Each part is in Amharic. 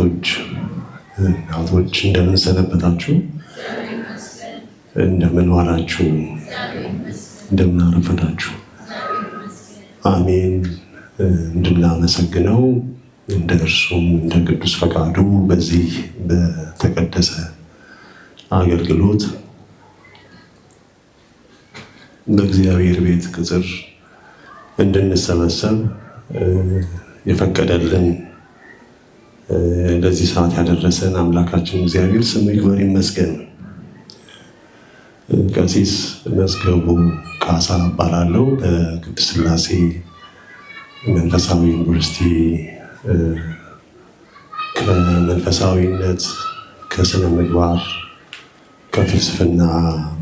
አባቶች፣ እናቶች እንደምን ሰነበታችሁ? እንደምን ዋላችሁ? እንደምን አረፈዳችሁ? አሜን። እንድናመሰግነው እንደ እርሱም እንደ ቅዱስ ፈቃዱ በዚህ በተቀደሰ አገልግሎት በእግዚአብሔር ቤት ቅጽር እንድንሰበሰብ የፈቀደልን ለዚህ ሰዓት ያደረሰን አምላካችን እግዚአብሔር ስሙ ይክበር ይመስገን። ቀሲስ መዝገቡ ካሳ እባላለሁ። በቅድስት ሥላሴ መንፈሳዊ ዩኒቨርሲቲ ከመንፈሳዊነት ከስነ ምግባር ከፍልስፍና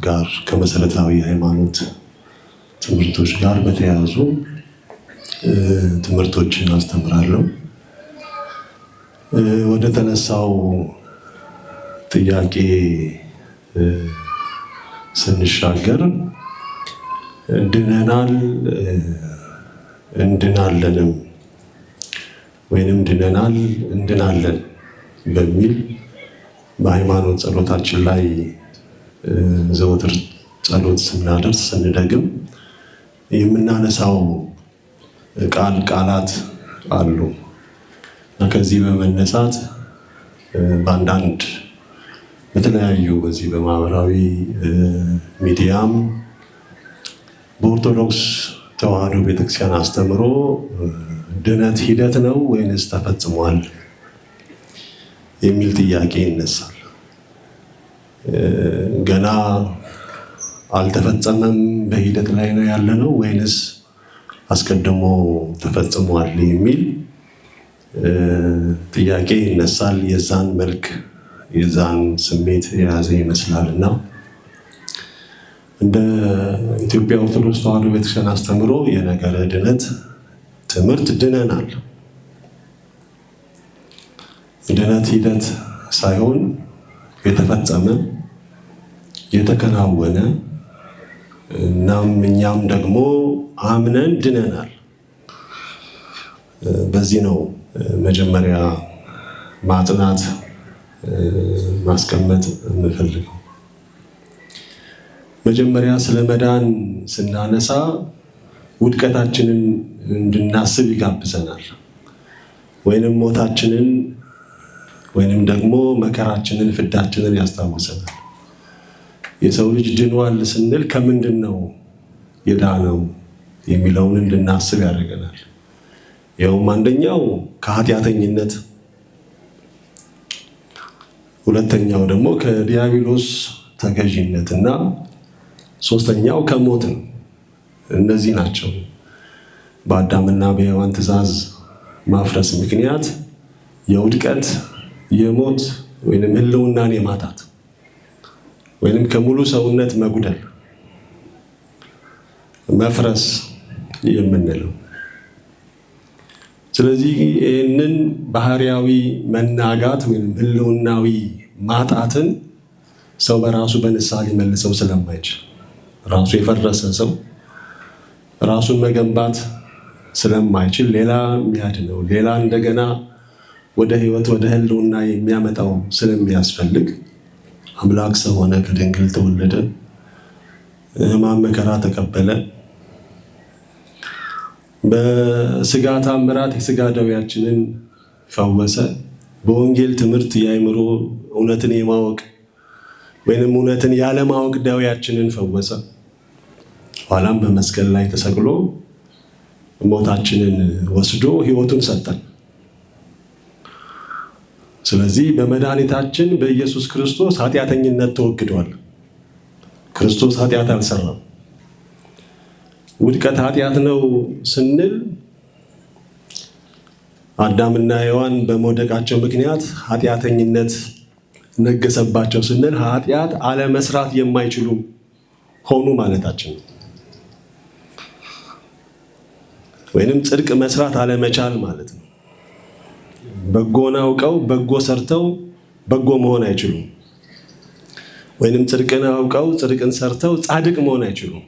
ጋር ከመሰረታዊ ሃይማኖት ትምህርቶች ጋር በተያያዙ ትምህርቶችን አስተምራለሁ። ወደ ተነሳው ጥያቄ ስንሻገር ድነናል እንድናለንም ወይንም ድነናል እንድናለን በሚል በሃይማኖት ጸሎታችን ላይ ዘወትር ጸሎት ስናደርስ ስንደግም የምናነሳው ቃላት አሉ። ከዚህ በመነሳት በአንዳንድ በተለያዩ በዚህ በማህበራዊ ሚዲያም በኦርቶዶክስ ተዋሕዶ ቤተክርስቲያን አስተምሮ ድነት ሂደት ነው ወይንስ ተፈጽሟል የሚል ጥያቄ ይነሳል። ገና አልተፈጸመም በሂደት ላይ ነው ያለነው ወይንስ አስቀድሞ ተፈጽሟል የሚል ጥያቄ ይነሳል። የዛን መልክ የዛን ስሜት የያዘ ይመስላልና እንደ ኢትዮጵያ ኦርቶዶክስ ተዋሕዶ ቤተክርስቲያን አስተምሮ የነገረ ድነት ትምህርት ድነናል። ድነት ሂደት ሳይሆን የተፈጸመ የተከናወነ እናም እኛም ደግሞ አምነን ድነናል። በዚህ ነው መጀመሪያ ማጥናት ማስቀመጥ የምፈልገው። መጀመሪያ ስለ መዳን ስናነሳ ውድቀታችንን እንድናስብ ይጋብዘናል። ወይንም ሞታችንን ወይንም ደግሞ መከራችንን ፍዳችንን ያስታውሰናል። የሰው ልጅ ድኗል ስንል ከምንድን ነው የዳነው የሚለውን እንድናስብ ያደርገናል። ይኸውም አንደኛው ከኃጢአተኝነት፣ ሁለተኛው ደግሞ ከዲያብሎስ ተገዥነት እና ሶስተኛው ከሞት ነው። እነዚህ ናቸው በአዳምና በሔዋን ትእዛዝ ማፍረስ ምክንያት የውድቀት የሞት ወይንም ህልውናን የማጣት ወይንም ከሙሉ ሰውነት መጉደል መፍረስ የምንለው። ስለዚህ ይህንን ባህሪያዊ መናጋት ወይም ህልውናዊ ማጣትን ሰው በራሱ በንስሐ ሊመልሰው ስለማይችል ራሱ የፈረሰ ሰው ራሱን መገንባት ስለማይችል ሌላ የሚያድነው ሌላ እንደገና ወደ ህይወት ወደ ህልውና የሚያመጣው ስለሚያስፈልግ አምላክ ሰው ሆነ፣ ከድንግል ተወለደ፣ ሕማም መከራ ተቀበለ። በስጋ ታምራት የስጋ ደዌያችንን ፈወሰ። በወንጌል ትምህርት የአእምሮ እውነትን የማወቅ ወይንም እውነትን ያለማወቅ ደዌያችንን ፈወሰ። ኋላም በመስቀል ላይ ተሰቅሎ ሞታችንን ወስዶ ህይወቱን ሰጠን። ስለዚህ በመድኃኒታችን በኢየሱስ ክርስቶስ ኃጢአተኝነት ተወግዷል። ክርስቶስ ኃጢአት አልሰራም። ውድቀት ኃጢአት ነው ስንል አዳምና ሔዋን በመውደቃቸው ምክንያት ኃጢአተኝነት ነገሰባቸው ስንል ኃጢአት አለመስራት የማይችሉ ሆኑ ማለታችን ነው። ወይንም ጽድቅ መስራት አለመቻል ማለት ነው። በጎን አውቀው በጎ ሰርተው በጎ መሆን አይችሉም። ወይንም ጽድቅን አውቀው ጽድቅን ሰርተው ጻድቅ መሆን አይችሉም።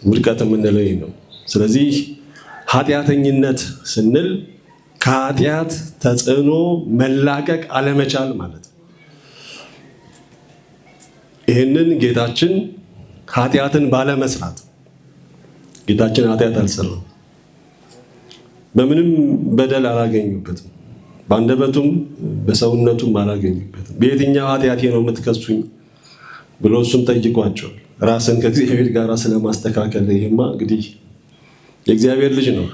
ውድቀት የምንለው ይህ ነው። ስለዚህ ኃጢአተኝነት ስንል ከኃጢአት ተጽዕኖ መላቀቅ አለመቻል ማለት ነው። ይህንን ጌታችን ኃጢአትን ባለመስራት ጌታችን ኃጢአት አልሰራም። በምንም በደል አላገኙበትም። በአንደበቱም በሰውነቱም አላገኙበትም። በየትኛው ኃጢአቴ ነው የምትከሱኝ ብሎ እሱም ጠይቋቸዋል። ራስን ከእግዚአብሔር ጋር ስለማስተካከል ይሄማ እንግዲህ የእግዚአብሔር ልጅ ነው።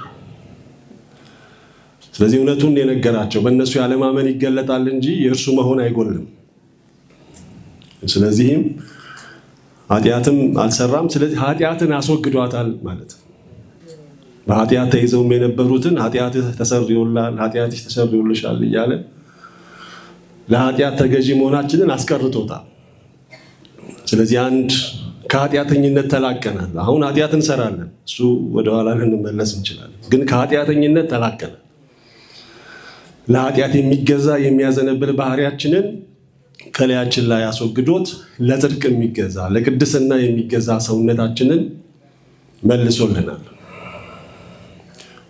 ስለዚህ እውነቱን የነገራቸው በእነሱ ያለማመን ይገለጣል እንጂ የእርሱ መሆን አይጎልም። ስለዚህም ኃጢአትም አልሰራም። ስለዚህ ኃጢአትን አስወግዷታል ማለት ነው። በኃጢአት ተይዘውም የነበሩትን ኃጢአትህ ተሰርዮልሃል፣ ኃጢአትሽ ተሰርዮልሻል እያለ ለኃጢአት ተገዢ መሆናችንን አስቀርቶታል። ስለዚህ አንድ ከኃጢአተኝነት ተላቀናል። አሁን ኃጢአት እንሰራለን፣ እሱ ወደኋላ ልንመለስ እንችላለን። ግን ከኃጢአተኝነት ተላቀናል። ለኃጢአት የሚገዛ የሚያዘነብል ባህሪያችንን ከላያችን ላይ አስወግዶት ለጽድቅ የሚገዛ ለቅድስና የሚገዛ ሰውነታችንን መልሶልናል።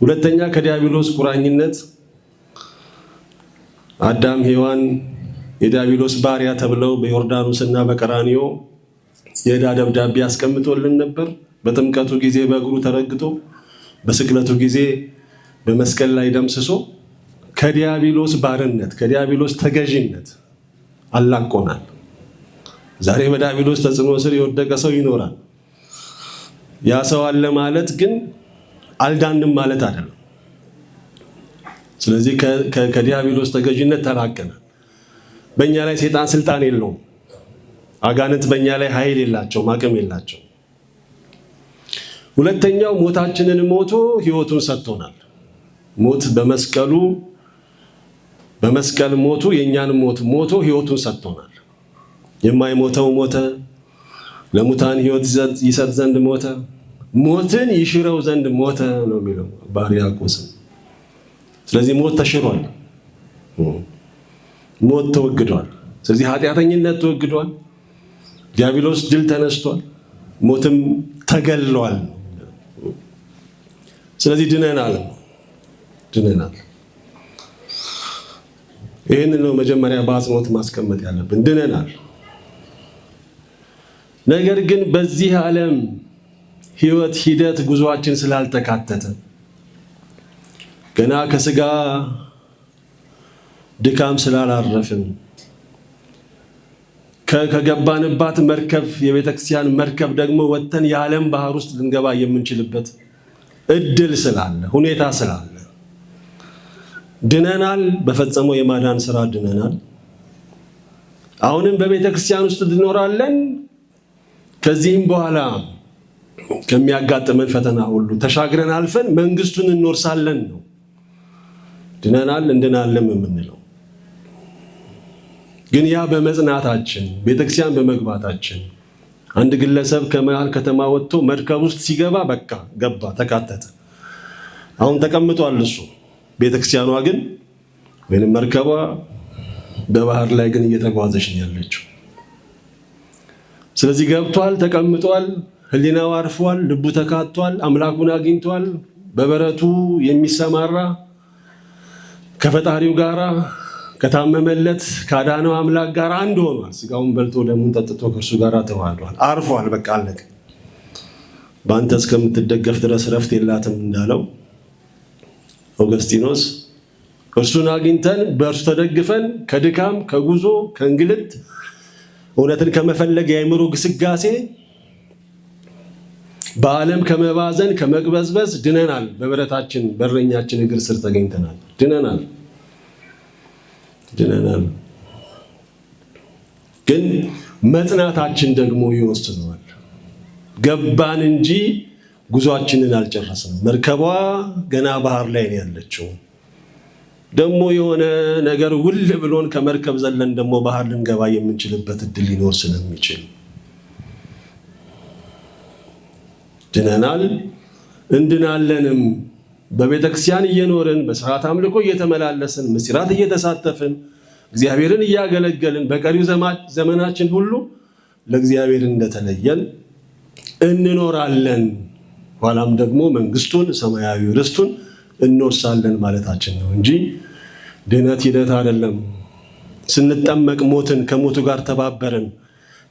ሁለተኛ ከዲያብሎስ ቁራኝነት አዳም ሔዋን የዲያብሎስ ባሪያ ተብለው በዮርዳኖስና በቀራንዮ የዕዳ ደብዳቤ አስቀምጦልን ነበር። በጥምቀቱ ጊዜ በእግሩ ተረግጦ በስቅለቱ ጊዜ በመስቀል ላይ ደምስሶ ከዲያብሎስ ባርነት ከዲያብሎስ ተገዥነት አላቆናል። ዛሬ በዲያብሎስ ተጽዕኖ ስር የወደቀ ሰው ይኖራል። ያ ሰው አለ ማለት ግን አልዳንም ማለት አይደለም። ስለዚህ ከዲያብሎስ ተገዥነት ተላቀናል። በእኛ ላይ ሰይጣን ስልጣን የለውም። አጋንንት በእኛ ላይ ኃይል የላቸውም፣ አቅም የላቸውም። ሁለተኛው ሞታችንን ሞቶ ሕይወቱን ሰጥቶናል። ሞት በመስቀል ሞቱ የእኛን ሞት ሞቶ ሕይወቱን ሰጥቶናል። የማይሞተው ሞተ፣ ለሙታን ሕይወት ይሰጥ ዘንድ ሞተ፣ ሞትን ይሽረው ዘንድ ሞተ ነው የሚለው ባሪያቆስ። ስለዚህ ሞት ተሽሯል፣ ሞት ተወግዷል። ስለዚህ ኃጢአተኝነት ተወግዷል፣ ዲያብሎስ ድል ተነስቷል፣ ሞትም ተገሏል። ስለዚህ ድነናል። ይህንን ነው መጀመሪያ በአጽንኦት ማስቀመጥ ያለብን። ድነናል። ነገር ግን በዚህ ዓለም ሕይወት ሂደት ጉዞአችን ስላልተካተተ ገና ከስጋ ድካም ስላላረፍን ከገባንባት መርከብ የቤተክርስቲያን መርከብ ደግሞ ወጥተን የዓለም ባህር ውስጥ ልንገባ የምንችልበት እድል ስላለ ሁኔታ ስላለ ድነናል። በፈጸመው የማዳን ስራ ድነናል። አሁንም በቤተክርስቲያን ውስጥ እንኖራለን። ከዚህም በኋላ ከሚያጋጥመን ፈተና ሁሉ ተሻግረን አልፈን መንግስቱን እንወርሳለን ነው። ድነናል እንድናለም የምንለው ግን ያ በመጽናታችን ቤተክርስቲያን በመግባታችን አንድ ግለሰብ ከመሃል ከተማ ወጥቶ መርከብ ውስጥ ሲገባ በቃ ገባ፣ ተካተተ። አሁን ተቀምጧል እሱ። ቤተክርስቲያኗ ግን ወይንም መርከቧ በባህር ላይ ግን እየተጓዘች ነው ያለችው። ስለዚህ ገብቷል፣ ተቀምጧል፣ ህሊናው አርፏል፣ ልቡ ተካቷል፣ አምላኩን አግኝቷል። በበረቱ የሚሰማራ ከፈጣሪው ጋራ ከታመመለት ካዳነው አምላክ ጋር አንድ ሆኗል። ስጋውን በልቶ ደሙን ጠጥቶ ከእርሱ ጋር ተዋህዷል። አርፏል። በቃ አለቀ። በአንተ እስከምትደገፍ ድረስ ረፍት የላትም እንዳለው ኦገስቲኖስ እርሱን አግኝተን በእርሱ ተደግፈን ከድካም ከጉዞ ከእንግልት እውነትን ከመፈለግ የአእምሮ ግስጋሴ በዓለም ከመባዘን ከመቅበዝበዝ ድነናል። በበረታችን በረኛችን እግር ስር ተገኝተናል። ድነናል። ግን መጽናታችን ደግሞ ይወስነዋል። ገባን እንጂ ጉዟችንን አልጨረስንም። መርከቧ ገና ባህር ላይ ነው ያለችው። ደግሞ የሆነ ነገር ውል ብሎን ከመርከብ ዘለን ደግሞ ባህር ልንገባ የምንችልበት እድል ሊኖር ስለሚችል ድነናል፣ እንድናለንም። በቤተክርስቲያን እየኖርን በስርዓት አምልኮ እየተመላለስን ምስጢራት እየተሳተፍን እግዚአብሔርን እያገለገልን በቀሪው ዘመናችን ሁሉ ለእግዚአብሔር እንደተለየን እንኖራለን። ኋላም ደግሞ መንግስቱን ሰማያዊ ርስቱን እንወሳለን ማለታችን ነው እንጂ ድነት ሂደት አይደለም። ስንጠመቅ ሞትን፣ ከሞቱ ጋር ተባበርን፣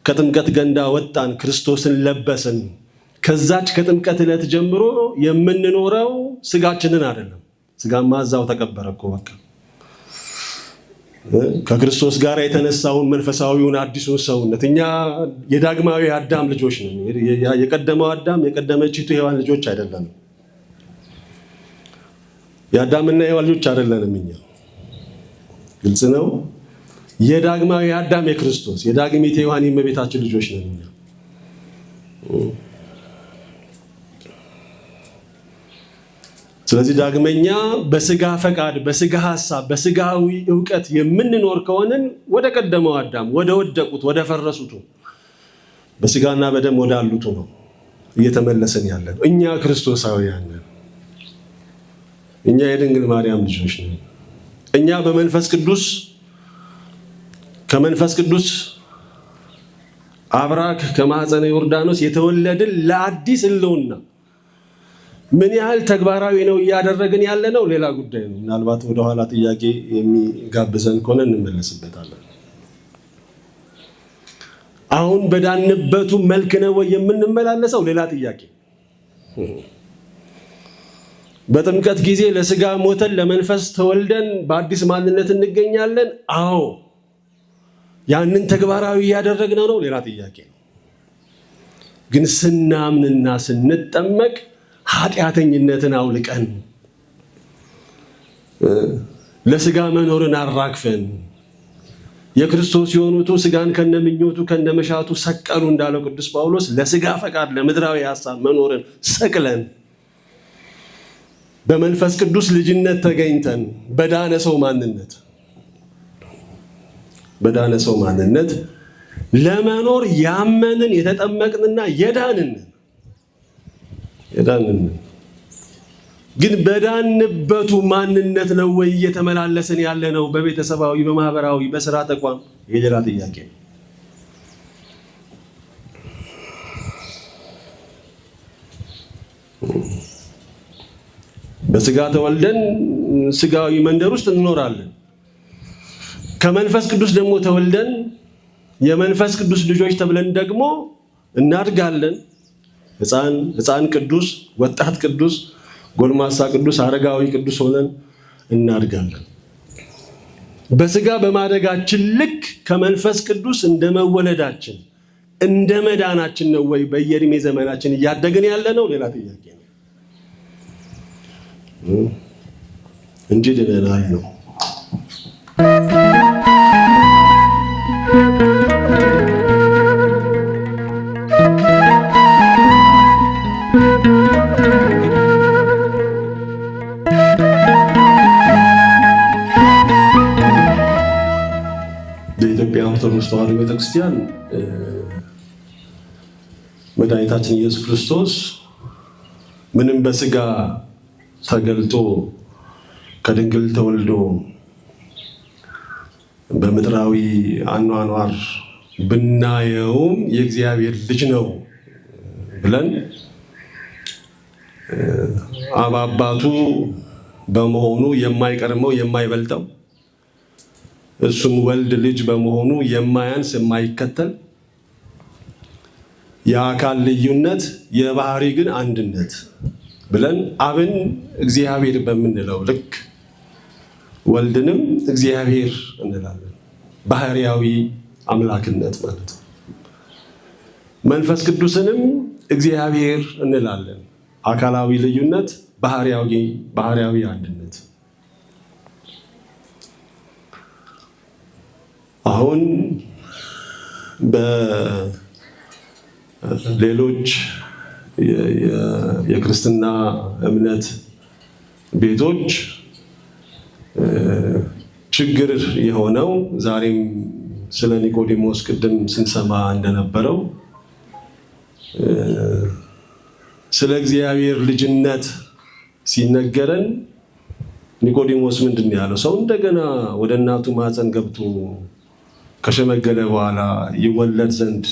ከጥምቀት ገንዳ ወጣን፣ ክርስቶስን ለበስን። ከዛች ከጥምቀት ዕለት ጀምሮ የምንኖረው ስጋችንን አይደለም። ስጋማ እዛው ተቀበረ እኮ በቃ። ከክርስቶስ ጋር የተነሳውን መንፈሳዊውን አዲሱን ሰውነት እኛ የዳግማዊ አዳም ልጆች ነን። የቀደመው አዳም የቀደመችቱ ሔዋን ልጆች አይደለንም። የአዳምና የሔዋን ልጆች አይደለንም እኛ። ግልጽ ነው። የዳግማዊ አዳም የክርስቶስ የዳግሚት ሔዋን የእመቤታችን ልጆች ነን እኛ። ስለዚህ ዳግመኛ በስጋ ፈቃድ፣ በስጋ ሐሳብ፣ በስጋዊ ዕውቀት የምንኖር ከሆነን ወደ ቀደመው አዳም፣ ወደ ወደቁት፣ ወደ ፈረሱቱ በስጋና በደም ወዳሉቱ ነው እየተመለሰን ያለን። እኛ ክርስቶሳውያን ነን። እኛ የድንግል ማርያም ልጆች ነን። እኛ በመንፈስ ቅዱስ ከመንፈስ ቅዱስ አብራክ ከማኅፀነ ዮርዳኖስ የተወለድን ለአዲስ ሕልውና ምን ያህል ተግባራዊ ነው እያደረግን ያለ ነው ሌላ ጉዳይ ነው። ምናልባት ወደኋላ ጥያቄ የሚጋብዘን ከሆነ እንመለስበታለን። አሁን በዳንበቱ መልክ ነው ወይ የምንመላለሰው? ሌላ ጥያቄ። በጥምቀት ጊዜ ለስጋ ሞተን ለመንፈስ ተወልደን በአዲስ ማንነት እንገኛለን። አዎ። ያንን ተግባራዊ እያደረግን ነው? ሌላ ጥያቄ ነው። ግን ስናምንና ስንጠመቅ ኃጢአተኝነትን አውልቀን ለስጋ መኖርን አራግፈን የክርስቶስ የሆኑቱ ስጋን ከነምኞቱ ከነመሻቱ ሰቀሉ እንዳለው ቅዱስ ጳውሎስ ለስጋ ፈቃድ ለምድራዊ ሐሳብ መኖርን ሰቅለን በመንፈስ ቅዱስ ልጅነት ተገኝተን በዳነ ሰው ማንነት ለመኖር ያመንን የተጠመቅንና የዳንን ግን በዳንበቱ ማንነት ነው ወይ እየተመላለስን ያለ ነው? በቤተሰባዊ፣ በማህበራዊ፣ በስራ ተቋም? የሌላ ጥያቄ። በስጋ ተወልደን ስጋዊ መንደር ውስጥ እንኖራለን። ከመንፈስ ቅዱስ ደግሞ ተወልደን የመንፈስ ቅዱስ ልጆች ተብለን ደግሞ እናድጋለን። ሕፃን ቅዱስ፣ ወጣት ቅዱስ፣ ጎልማሳ ቅዱስ፣ አረጋዊ ቅዱስ ሆነን እናድጋለን። በስጋ በማደጋችን ልክ ከመንፈስ ቅዱስ እንደመወለዳችን እንደ መዳናችን ነው ወይ በየዕድሜ ዘመናችን እያደግን ያለ ነው? ሌላ ጥያቄ ነው እንጂ ድነናል ነው። በኢትዮጵያ ኦርቶዶክስ ተዋሕዶ ቤተክርስቲያን መድኃኒታችን ኢየሱስ ክርስቶስ ምንም በስጋ ተገልጦ ከድንግል ተወልዶ በምድራዊ አኗኗር ብናየውም የእግዚአብሔር ልጅ ነው ብለን አባቱ በመሆኑ የማይቀርመው የማይበልጠው እሱም ወልድ ልጅ በመሆኑ የማያንስ የማይከተል የአካል ልዩነት የባህሪ ግን አንድነት ብለን አብን እግዚአብሔር በምንለው ልክ ወልድንም እግዚአብሔር እንላለን። ባህሪያዊ አምላክነት ማለት ነው። መንፈስ ቅዱስንም እግዚአብሔር እንላለን። አካላዊ ልዩነት፣ ባህሪያዊ አንድነት። አሁን በሌሎች የክርስትና እምነት ቤቶች ችግር የሆነው ዛሬም ስለ ኒቆዲሞስ ቅድም ስንሰማ እንደነበረው ስለ እግዚአብሔር ልጅነት ሲነገረን ኒቆዲሞስ ምንድን ያለው? ሰው እንደገና ወደ እናቱ ማህፀን ገብቶ ከሸመገለ በኋላ ይወለድ ዘንድ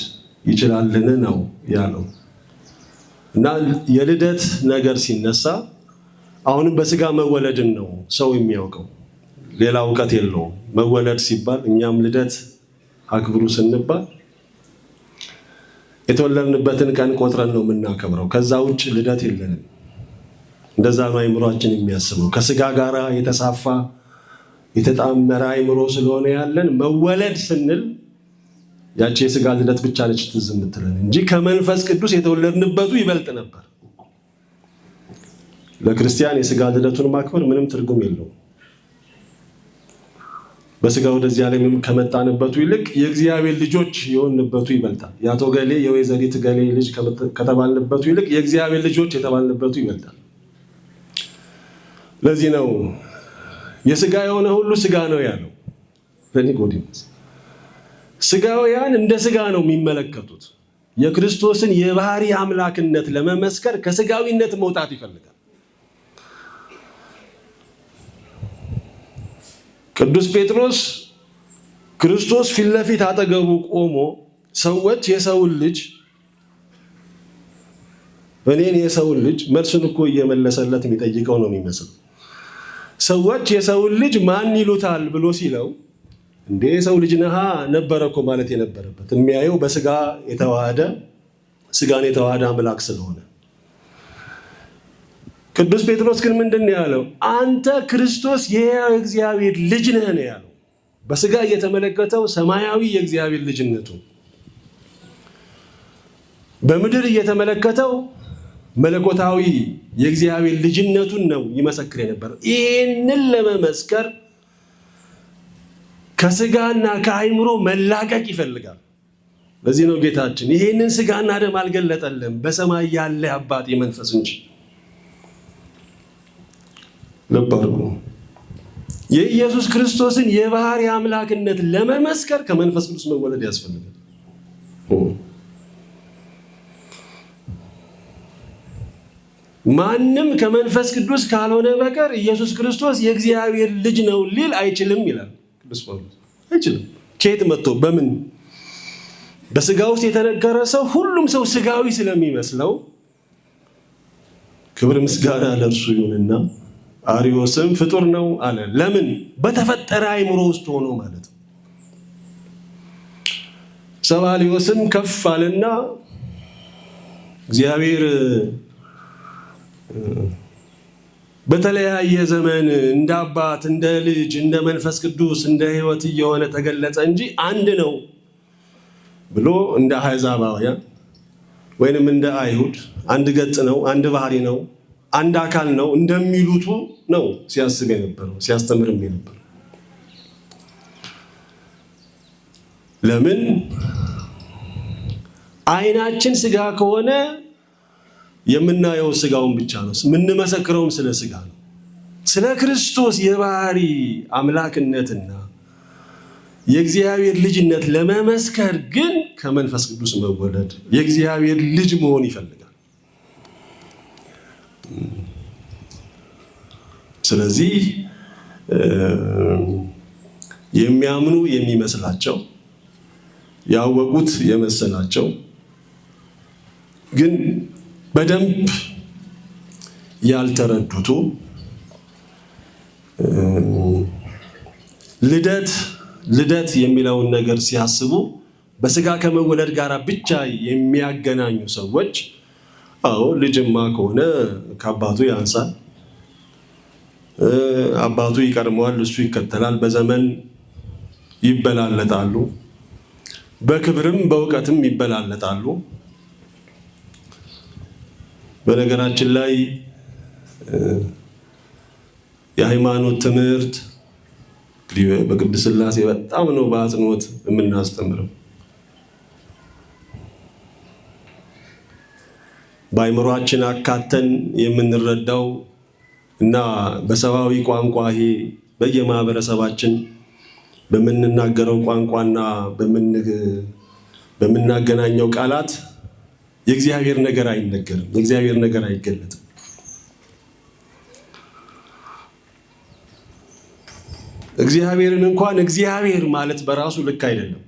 ይችላልን ነው ያለው። እና የልደት ነገር ሲነሳ አሁንም በስጋ መወለድን ነው ሰው የሚያውቀው፣ ሌላ እውቀት የለውም። መወለድ ሲባል እኛም ልደት አክብሩ ስንባል የተወለድንበትን ቀን ቆጥረን ነው የምናከብረው። ከዛ ውጭ ልደት የለንም። እንደዛ ነው አይምሮአችን የሚያስበው። ከስጋ ጋራ የተሳፋ የተጣመረ አይምሮ ስለሆነ ያለን መወለድ ስንል ያቺ የስጋ ልደት ብቻ ነች ትዝ የምትለን እንጂ ከመንፈስ ቅዱስ የተወለድንበቱ ይበልጥ ነበር። ለክርስቲያን የስጋ ልደቱን ማክበር ምንም ትርጉም የለውም። በስጋ ወደዚህ ዓለም ከመጣንበቱ ይልቅ የእግዚአብሔር ልጆች የሆንበቱ ይበልጣል። የአቶ ገሌ የወይዘሪት ገሌ ልጅ ከተባልንበቱ ይልቅ የእግዚአብሔር ልጆች የተባልንበቱ ይበልጣል። ለዚህ ነው የስጋ የሆነ ሁሉ ስጋ ነው ያለው ለኒቆዲሞስ። ስጋውያን እንደ ስጋ ነው የሚመለከቱት። የክርስቶስን የባህሪ አምላክነት ለመመስከር ከስጋዊነት መውጣት ይፈልጋል። ቅዱስ ጴጥሮስ ክርስቶስ ፊት ለፊት አጠገቡ ቆሞ ሰዎች የሰውን ልጅ እኔን የሰውን ልጅ መልሱን እኮ እየመለሰለት የሚጠይቀው ነው የሚመስለው። ሰዎች የሰውን ልጅ ማን ይሉታል ብሎ ሲለው እንዴ የሰው ልጅ ነሃ ነበረ እኮ ማለት የነበረበት። የሚያየው በስጋ የተዋሃደ ስጋን የተዋሃደ አምላክ ስለሆነ። ቅዱስ ጴጥሮስ ግን ምንድን ነው ያለው? አንተ ክርስቶስ የእግዚአብሔር ልጅ ነህ ነው ያለው። በስጋ እየተመለከተው ሰማያዊ የእግዚአብሔር ልጅነቱ፣ በምድር እየተመለከተው መለኮታዊ የእግዚአብሔር ልጅነቱን ነው ይመሰክር የነበረው። ይህንን ለመመስከር ከስጋና ከአይምሮ መላቀቅ ይፈልጋል። ለዚህ ነው ጌታችን ይህንን ስጋና ደም አልገለጠልም በሰማይ ያለ አባቴ መንፈስ እንጂ። ልብ አድርጉ። የኢየሱስ ክርስቶስን የባህሪ አምላክነት ለመመስከር ከመንፈስ ቅዱስ መወለድ ያስፈልጋል። ማንም ከመንፈስ ቅዱስ ካልሆነ በቀር ኢየሱስ ክርስቶስ የእግዚአብሔር ልጅ ነው ሊል አይችልም ይላል ቅዱስ ጳውሎስ። አይችልም። ከየት መጥቶ በምን? በስጋ ውስጥ የተነገረ ሰው ሁሉም ሰው ስጋዊ ስለሚመስለው ክብር ምስጋና ለእርሱ ይሁንና አርዮስም ፍጡር ነው አለ። ለምን? በተፈጠረ አይምሮ ውስጥ ሆኖ ማለት ነው። ሰባልዮስም ከፍ አለና እግዚአብሔር በተለያየ ዘመን እንደ አባት፣ እንደ ልጅ፣ እንደ መንፈስ ቅዱስ፣ እንደ ሕይወት እየሆነ ተገለጸ እንጂ አንድ ነው ብሎ እንደ አሕዛባውያን ወይንም እንደ አይሁድ አንድ ገጽ ነው፣ አንድ ባህሪ ነው፣ አንድ አካል ነው እንደሚሉቱ ነው ሲያስብ የነበረው ሲያስተምርም የነበረው። ለምን? አይናችን ስጋ ከሆነ የምናየው ስጋውን ብቻ ነው፣ የምንመሰክረውም ስለ ስጋ ነው። ስለ ክርስቶስ የባህሪ አምላክነትና የእግዚአብሔር ልጅነት ለመመስከር ግን ከመንፈስ ቅዱስ መወለድ የእግዚአብሔር ልጅ መሆን ይፈልጋል። ስለዚህ የሚያምኑ የሚመስላቸው ያወቁት የመሰላቸው ግን በደንብ ያልተረዱቱ ልደት የሚለውን ነገር ሲያስቡ በስጋ ከመወለድ ጋር ብቻ የሚያገናኙ ሰዎች አዎ ልጅማ ከሆነ ከአባቱ ያንሳል፣ አባቱ ይቀድመዋል፣ እሱ ይከተላል፣ በዘመን ይበላለጣሉ፣ በክብርም በእውቀትም ይበላለጣሉ። በነገራችን ላይ የሃይማኖት ትምህርት በቅድስት ሥላሴ በጣም ነው በአጽንኦት የምናስተምረው። በአይምሮአችን አካተን የምንረዳው እና በሰብአዊ ቋንቋ ይሄ በየማህበረሰባችን በምንናገረው ቋንቋና በምናገናኘው ቃላት የእግዚአብሔር ነገር አይነገርም፣ የእግዚአብሔር ነገር አይገለጥም። እግዚአብሔርን እንኳን እግዚአብሔር ማለት በራሱ ልክ አይደለም።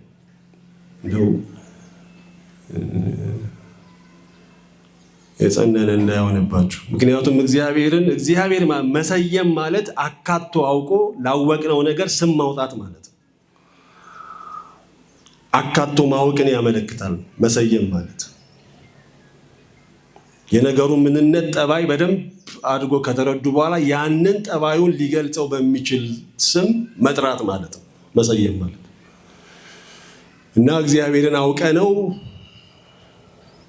የጸነነ እንዳይሆንባችሁ። ምክንያቱም እግዚአብሔር መሰየም ማለት አካቶ አውቆ ላወቅነው ነገር ስም ማውጣት ማለት ነው። አካቶ ማወቅን ያመለክታል መሰየም ማለት። የነገሩ ምንነት ጠባይ በደንብ አድርጎ ከተረዱ በኋላ ያንን ጠባዩን ሊገልጸው በሚችል ስም መጥራት ማለት ነው መሰየም ማለት። እና እግዚአብሔርን አውቀነው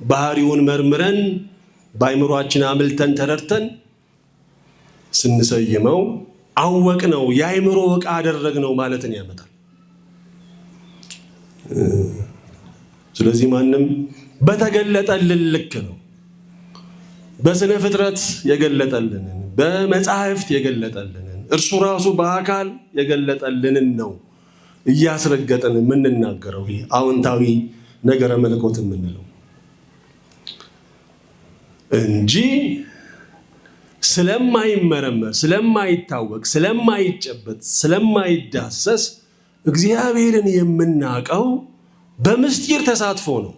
ባህሪውን መርምረን በአይምሮአችን አምልተን ተረድተን ስንሰይመው አወቅነው፣ የአይምሮ ዕቃ አደረግነው ማለትን ያመጣል። ስለዚህ ማንም በተገለጠልን ልክ ነው፣ በስነ ፍጥረት የገለጠልንን፣ በመጻሕፍት የገለጠልንን፣ እርሱ ራሱ በአካል የገለጠልንን ነው እያስረገጠን የምንናገረው። ይሄ አዎንታዊ ነገረ መለኮት የምንለው እንጂ ስለማይመረመር፣ ስለማይታወቅ፣ ስለማይጨበጥ፣ ስለማይዳሰስ እግዚአብሔርን የምናውቀው በምስጢር ተሳትፎ ነው።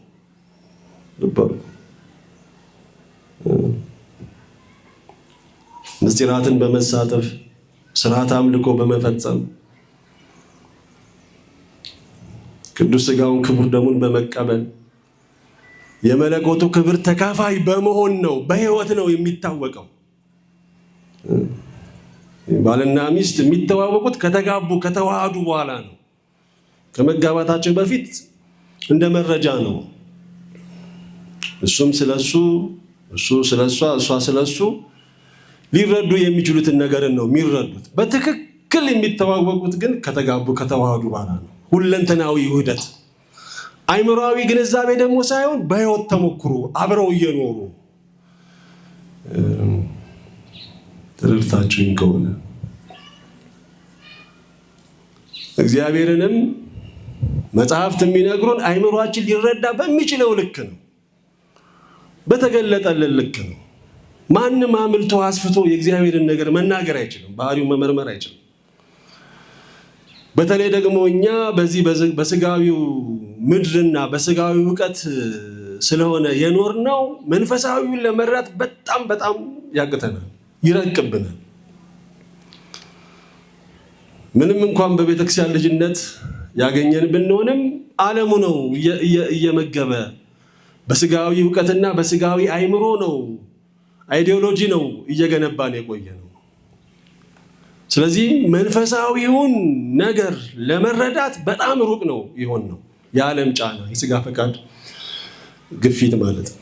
ምስጢራትን በመሳተፍ ስርዓት አምልኮ በመፈጸም ቅዱስ ሥጋውን ክቡር ደሙን በመቀበል የመለኮቱ ክብር ተካፋይ በመሆን ነው፣ በሕይወት ነው የሚታወቀው። ባልና ሚስት የሚተዋወቁት ከተጋቡ ከተዋሃዱ በኋላ ነው። ከመጋባታቸው በፊት እንደ መረጃ ነው። እሱም ስለሱ፣ እሱ ስለሷ፣ እሷ ስለሱ ሊረዱ የሚችሉትን ነገርን ነው የሚረዱት። በትክክል የሚተዋወቁት ግን ከተጋቡ ከተዋሃዱ በኋላ ነው። ሁለንተናዊ ውህደት፣ አይምሮአዊ ግንዛቤ ደግሞ ሳይሆን በሕይወት ተሞክሮ አብረው እየኖሩ ተረድታችሁኝ ከሆነ እግዚአብሔርንም መጽሐፍት የሚነግሩን አይምሮአችን ሊረዳ በሚችለው ልክ ነው፣ በተገለጠልን ልክ ነው። ማንም አምልቶ አስፍቶ የእግዚአብሔርን ነገር መናገር አይችልም፣ ባህሪው መመርመር አይችልም። በተለይ ደግሞ እኛ በዚህ በስጋዊው ምድርና በስጋዊ ዕውቀት ስለሆነ የኖርነው መንፈሳዊውን ለመረዳት በጣም በጣም ያቅተናል፣ ይረቅብናል። ምንም እንኳን በቤተክርስቲያን ልጅነት ያገኘን ብንሆንም ዓለሙ ነው እየመገበ በስጋዊ ዕውቀትና በስጋዊ አይምሮ ነው፣ አይዲዮሎጂ ነው እየገነባን የቆየ ነው። ስለዚህ መንፈሳዊውን ነገር ለመረዳት በጣም ሩቅ ነው ይሆን ነው የዓለም ጫና፣ የስጋ ፈቃድ ግፊት ማለት ነው።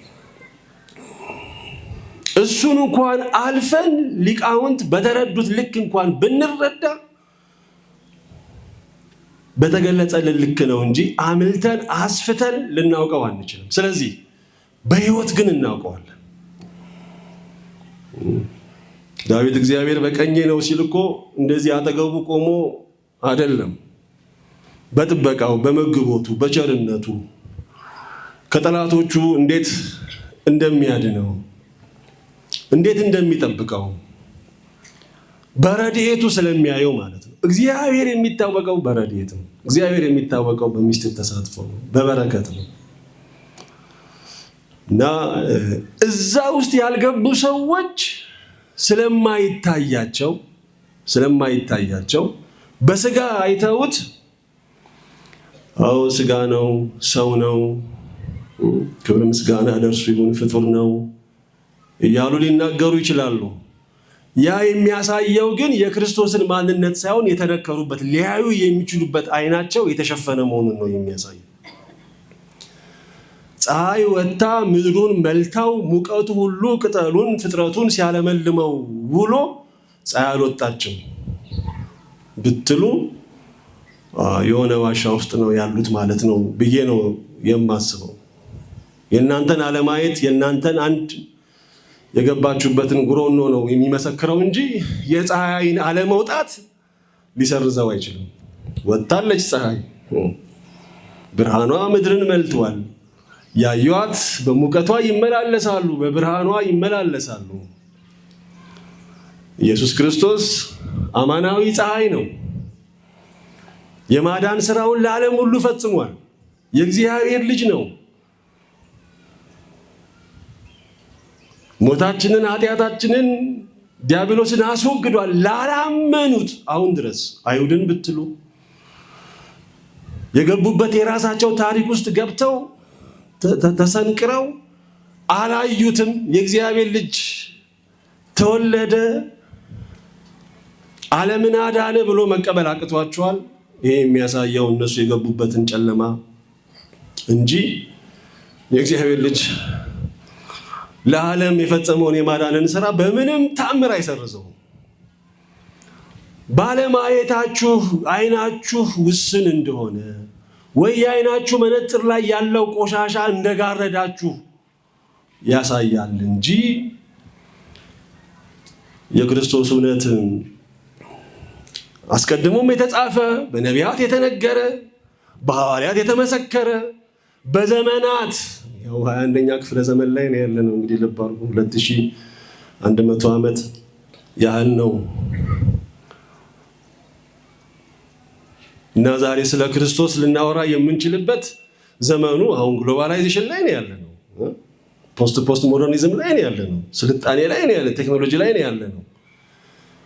እሱን እንኳን አልፈን ሊቃውንት በተረዱት ልክ እንኳን ብንረዳ በተገለጸልን ልክ ነው እንጂ አምልተን አስፍተን ልናውቀው አንችልም። ስለዚህ በሕይወት ግን እናውቀዋለን። ዳዊት እግዚአብሔር በቀኜ ነው ሲል እኮ እንደዚህ አጠገቡ ቆሞ አይደለም። በጥበቃው፣ በመግቦቱ፣ በቸርነቱ ከጠላቶቹ እንዴት እንደሚያድነው፣ እንዴት እንደሚጠብቀው በረድኤቱ ስለሚያየው ማለት ነው። እግዚአብሔር የሚታወቀው በረድኤት ነው። እግዚአብሔር የሚታወቀው በምስጢር ተሳትፎ ነው፣ በበረከት ነው። እና እዛ ውስጥ ያልገቡ ሰዎች ስለማይታያቸው በስጋ አይተውት አዎ ስጋ ነው፣ ሰው ነው፣ ክብር ምስጋና ለእርሱ ይሁን፣ ፍጡር ነው እያሉ ሊናገሩ ይችላሉ። ያ የሚያሳየው ግን የክርስቶስን ማንነት ሳይሆን የተነከሩበት ሊያዩ የሚችሉበት አይናቸው የተሸፈነ መሆኑን ነው የሚያሳየው። ፀሐይ ወጥታ ምድሩን መልታው ሙቀቱ ሁሉ ቅጠሉን ፍጥረቱን ሲያለመልመው ውሎ ፀሐይ አልወጣችም ብትሉ የሆነ ዋሻ ውስጥ ነው ያሉት ማለት ነው ብዬ ነው የማስበው። የእናንተን አለማየት የእናንተን አንድ የገባችሁበትን ጉሮኖ ነው የሚመሰክረው እንጂ የፀሐይን አለመውጣት ሊሰርዘው አይችልም። ወጣለች ፀሐይ፣ ብርሃኗ ምድርን መልቷል። ያዩዋት በሙቀቷ ይመላለሳሉ፣ በብርሃኗ ይመላለሳሉ። ኢየሱስ ክርስቶስ አማናዊ ፀሐይ ነው። የማዳን ስራውን ለዓለም ሁሉ ፈጽሟል። የእግዚአብሔር ልጅ ነው። ሞታችንን ኃጢአታችንን ዲያብሎስን አስወግዷል ላላመኑት አሁን ድረስ አይሁድን ብትሉ የገቡበት የራሳቸው ታሪክ ውስጥ ገብተው ተሰንቅረው አላዩትም። የእግዚአብሔር ልጅ ተወለደ ዓለምን አዳነ ብሎ መቀበል አቅቷቸዋል። ይሄ የሚያሳየው እነሱ የገቡበትን ጨለማ እንጂ የእግዚአብሔር ልጅ ለዓለም የፈጸመውን የማዳንን ሥራ በምንም ተአምር አይሰርዘውም። ባለማየታችሁ አይናችሁ ውስን እንደሆነ ወይ የአይናችሁ መነጽር ላይ ያለው ቆሻሻ እንደጋረዳችሁ ያሳያል እንጂ የክርስቶስ እውነት አስቀድሞም የተጻፈ በነቢያት የተነገረ በሐዋርያት የተመሰከረ በዘመናት ያው 21ኛ ክፍለ ዘመን ላይ ነው ያለነው። እንግዲህ ልብ አድርጉ 2100 ዓመት ያህል ነው እና ዛሬ ስለ ክርስቶስ ልናወራ የምንችልበት ዘመኑ አሁን ግሎባላይዜሽን ላይ ነው ያለነው። ፖስት ሞደርኒዝም ላይ ነው ያለነው። ስልጣኔ ላይ ነው ያለነው። ቴክኖሎጂ ላይ ነው ያለነው።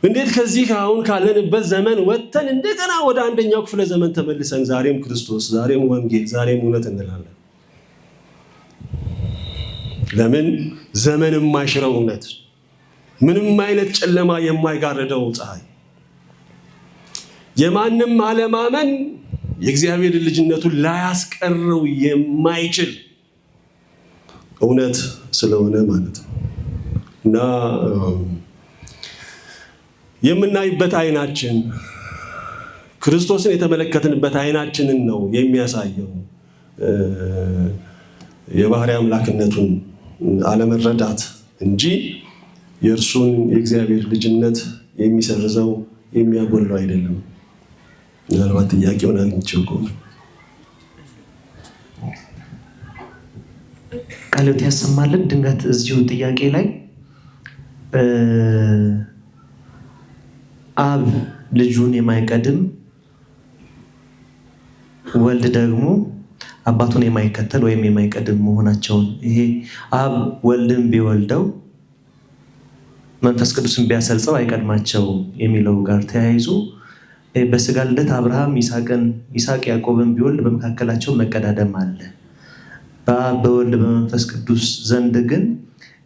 እንዴት ከዚህ አሁን ካለንበት ዘመን ወጥተን እንደገና ወደ አንደኛው ክፍለ ዘመን ተመልሰን ዛሬም ክርስቶስ፣ ዛሬም ወንጌል፣ ዛሬም እውነት እንላለን? ለምን? ዘመን የማይሽረው እውነት፣ ምንም አይነት ጨለማ የማይጋርደው ፀሐይ፣ የማንም አለማመን የእግዚአብሔር ልጅነቱን ላያስቀረው የማይችል እውነት ስለሆነ ማለት ነው እና የምናይበት አይናችን ክርስቶስን የተመለከትንበት አይናችንን ነው የሚያሳየው። የባህሪ አምላክነቱን አለመረዳት እንጂ የእርሱን የእግዚአብሔር ልጅነት የሚሰርዘው የሚያጎለው አይደለም። ምናልባት ጥያቄውን አግኝቼው ከሆነ ቃልዎት ያሰማልን። ድንገት እዚሁ ጥያቄ ላይ አብ ልጁን የማይቀድም ወልድ ደግሞ አባቱን የማይከተል ወይም የማይቀድም መሆናቸውን ይሄ አብ ወልድን ቢወልደው መንፈስ ቅዱስን ቢያሰርጸው አይቀድማቸው የሚለው ጋር ተያይዞ በስጋ ልደት አብርሃም ይስሐቅ ያዕቆብን ቢወልድ በመካከላቸው መቀዳደም አለ። በአብ በወልድ በመንፈስ ቅዱስ ዘንድ ግን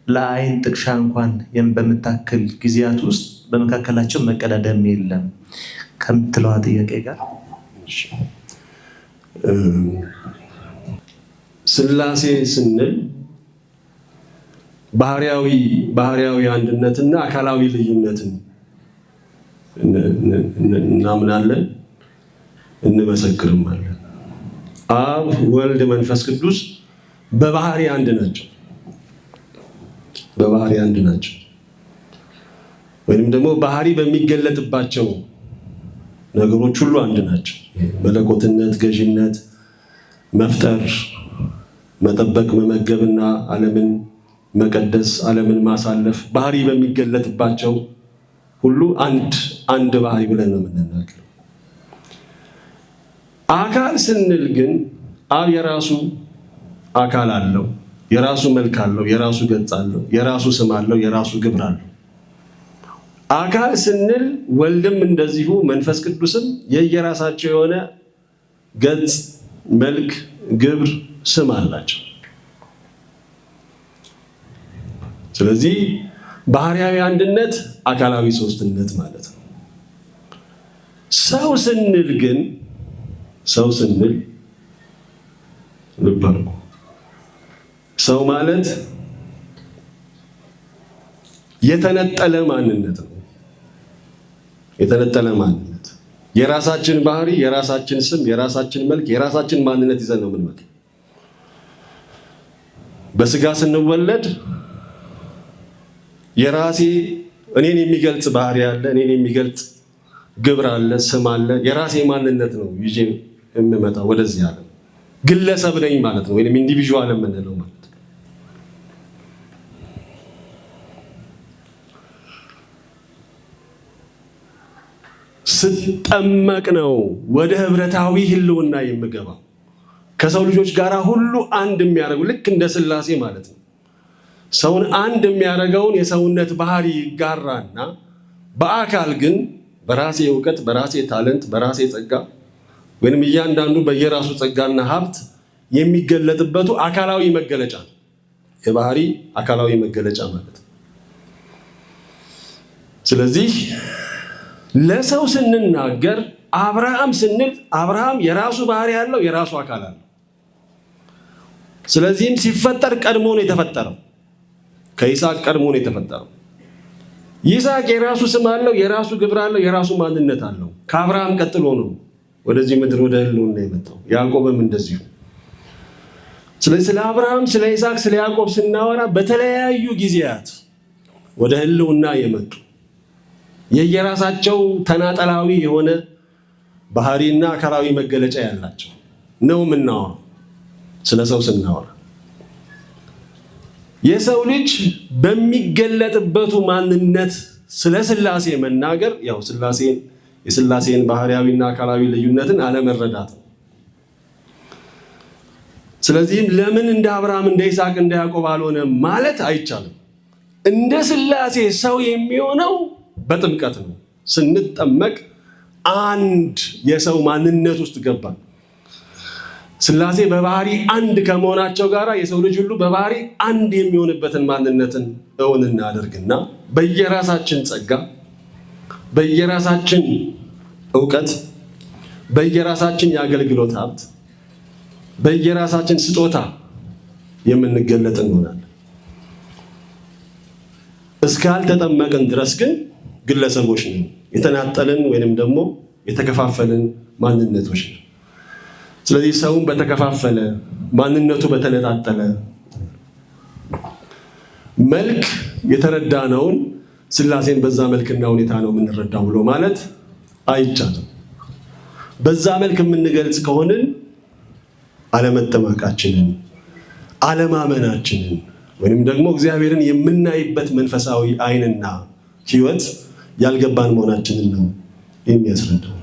ለአይን ጥቅሻ እንኳን በምታክል ጊዜያት ውስጥ በመካከላቸው መቀዳደም የለም ከምትለዋ ጥያቄ ጋር ሥላሴ ስንል ባህሪያዊ አንድነትና አካላዊ ልዩነትን እናምናለን፣ እንመሰክርማለን። አብ ወልድ መንፈስ ቅዱስ በባህሪ አንድ ናቸው። በባህሪ አንድ ናቸው ወይንም ደግሞ ባህሪ በሚገለጥባቸው ነገሮች ሁሉ አንድ ናቸው። መለኮትነት፣ ገዥነት፣ መፍጠር፣ መጠበቅ፣ መመገብና ዓለምን መቀደስ፣ ዓለምን ማሳለፍ ባህሪ በሚገለጥባቸው ሁሉ አንድ ባህሪ ብለን ነው የምንናገረው። አካል ስንል ግን አብ የራሱ አካል አለው፣ የራሱ መልክ አለው፣ የራሱ ገጽ አለው፣ የራሱ ስም አለው፣ የራሱ ግብር አለው። አካል ስንል ወልድም እንደዚሁ መንፈስ ቅዱስም የየራሳቸው የሆነ ገጽ፣ መልክ፣ ግብር፣ ስም አላቸው። ስለዚህ ባህሪያዊ አንድነት፣ አካላዊ ሶስትነት ማለት ነው። ሰው ስንል ግን ልብ አድርጉ፣ ሰው ማለት የተነጠለ ማንነት ነው። የተነጠለ ማንነት፣ የራሳችን ባህሪ፣ የራሳችን ስም፣ የራሳችን መልክ፣ የራሳችን ማንነት ይዘን ነው የምንመጣው። በስጋ ስንወለድ የራሴ እኔን የሚገልጽ ባህሪ አለ፣ እኔን የሚገልጽ ግብር አለ፣ ስም አለ። የራሴ ማንነት ነው ይዤ የምመጣው ወደዚህ ዓለም። ግለሰብ ነኝ ማለት ነው፣ ወይም ኢንዲቪዥዋል የምንለው ማለት ነው። ስጠመቅ ነው ወደ ህብረታዊ ህልውና የምገባው፣ ከሰው ልጆች ጋር ሁሉ አንድ የሚያደርጉ ልክ እንደ ሥላሴ ማለት ነው። ሰውን አንድ የሚያደርገውን የሰውነት ባህሪ ይጋራና በአካል ግን በራሴ እውቀት፣ በራሴ ታለንት፣ በራሴ ጸጋ ወይንም እያንዳንዱ በየራሱ ጸጋና ሀብት የሚገለጥበቱ አካላዊ መገለጫ ነው። የባህሪ አካላዊ መገለጫ ማለት ነው። ስለዚህ ለሰው ስንናገር አብርሃም ስንል አብርሃም የራሱ ባህሪ ያለው የራሱ አካል አለው። ስለዚህም ሲፈጠር ቀድሞ ነው የተፈጠረው። ከይስሐቅ ቀድሞ ነው የተፈጠረው። ይስሐቅ የራሱ ስም አለው፣ የራሱ ግብር አለው፣ የራሱ ማንነት አለው። ከአብርሃም ቀጥሎ ነው ወደዚህ ምድር ወደ ህልውና የመጣው። ያዕቆብም እንደዚሁ። ስለዚህ ስለ አብርሃም፣ ስለ ይስሐቅ፣ ስለ ያዕቆብ ስናወራ በተለያዩ ጊዜያት ወደ ህልውና የመጡ የየራሳቸው ተናጠላዊ የሆነ ባህሪና አካላዊ መገለጫ ያላቸው ነው የምናወራው። ስለ ሰው ስናወራ የሰው ልጅ በሚገለጥበቱ ማንነት ስለ ሥላሴ መናገር ያው የሥላሴን ባህሪያዊና አካላዊ ልዩነትን አለመረዳት ነው። ስለዚህም ለምን እንደ አብርሃም፣ እንደ ይስሐቅ፣ እንደ ያዕቆብ አልሆነ ማለት አይቻልም። እንደ ሥላሴ ሰው የሚሆነው በጥምቀት ነው። ስንጠመቅ አንድ የሰው ማንነት ውስጥ ገባን። ሥላሴ በባህሪ አንድ ከመሆናቸው ጋር የሰው ልጅ ሁሉ በባህሪ አንድ የሚሆንበትን ማንነትን እውን እናደርግና በየራሳችን ጸጋ፣ በየራሳችን እውቀት፣ በየራሳችን የአገልግሎት ሀብት፣ በየራሳችን ስጦታ የምንገለጥ እንሆናለን። እስካልተጠመቅን ድረስ ግን ግለሰቦች ነን። የተናጠልን ወይንም ደግሞ የተከፋፈልን ማንነቶች ነን። ስለዚህ ሰውን በተከፋፈለ ማንነቱ በተነጣጠለ መልክ የተረዳነውን ሥላሴን በዛ መልክና ሁኔታ ነው የምንረዳው ብሎ ማለት አይቻልም። በዛ መልክ የምንገልጽ ከሆንን አለመጠመቃችንን፣ አለማመናችንን ወይንም ደግሞ እግዚአብሔርን የምናይበት መንፈሳዊ ዓይንና ሕይወት ያልገባን መሆናችንን ነው የሚያስረዳው።